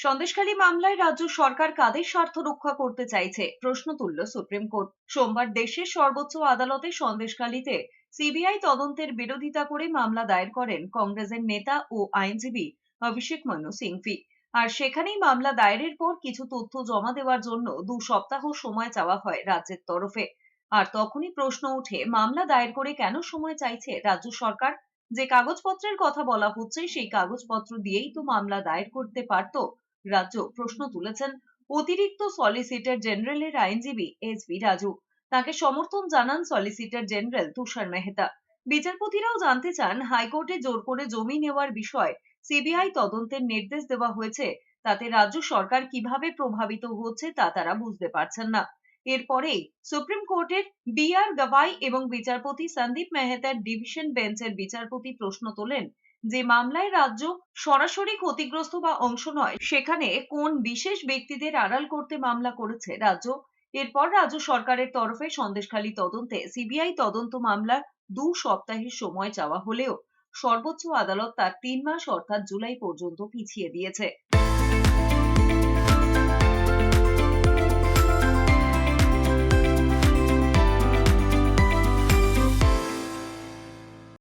সন্দেশখালী মামলায় রাজ্য সরকার কাদের স্বার্থ রক্ষা করতে চাইছে প্রশ্ন তুলল সুপ্রিম কোর্ট। সোমবার দেশের সর্বোচ্চ আদালতে সন্দেশখালীতে সিবিআই তদন্তের বিরোধিতা করে মামলা দায়ের করেন কংগ্রেসের নেতা ও আইনজীবী অভিষেক মনু সিংভি। আর সেখানেই মামলা দায়েরের পর কিছু তথ্য জমা দেওয়ার জন্য 2 সপ্তাহ সময় চাওয়া হয় রাজ্যের তরফে। আর তখনই প্রশ্ন ওঠে, মামলা দায়ের করে কেন সময় চাইছে রাজ্য সরকার? যে কাগজপত্রের কথা বলা হচ্ছে সেই কাগজপত্র দিয়েই তো মামলা দায়ের করতে পারতো রাজ্য, প্রশ্ন তুলেছেন অতিরিক্ত সলিসিটর জেনারেলের আইনজীবী এস বি রাজু। তাকে সমর্থন জানান সলিসিটর জেনারেল তুষার মেহতা। বিচারপতিরাও জানতে চান, হাইকোর্টে জোর করে জমি নেওয়ার বিষয় সিবিআই তদন্তের নির্দেশ দেওয়া হয়েছে, তাতে রাজ্য সরকার কিভাবে প্রভাবিত হচ্ছে তা তারা বুঝতে পারছেন না। এরপরেই সুপ্রিম কোর্টের বি আর গাভাই এবং বিচারপতি সন্দীপ মেহতার ডিভিশন বেঞ্চের বিচারপতি প্রশ্ন তোলেন, যে মামলায় রাজ্য সরাসরি ক্ষতিগ্রস্ত বা অংশ নয়, সেখানে কোন বিশেষ ব্যক্তিদের আড়াল করতে মামলা করেছে রাজ্য? এরপর রাজ্য সরকারের তরফে সন্দেশখালী তদন্তে সিবিআই তদন্ত মামলার 2 সপ্তাহের সময় চাওয়া হলেও সর্বোচ্চ আদালত তার 3 মাস অর্থাৎ জুলাই পর্যন্ত পিছিয়ে দিয়েছে।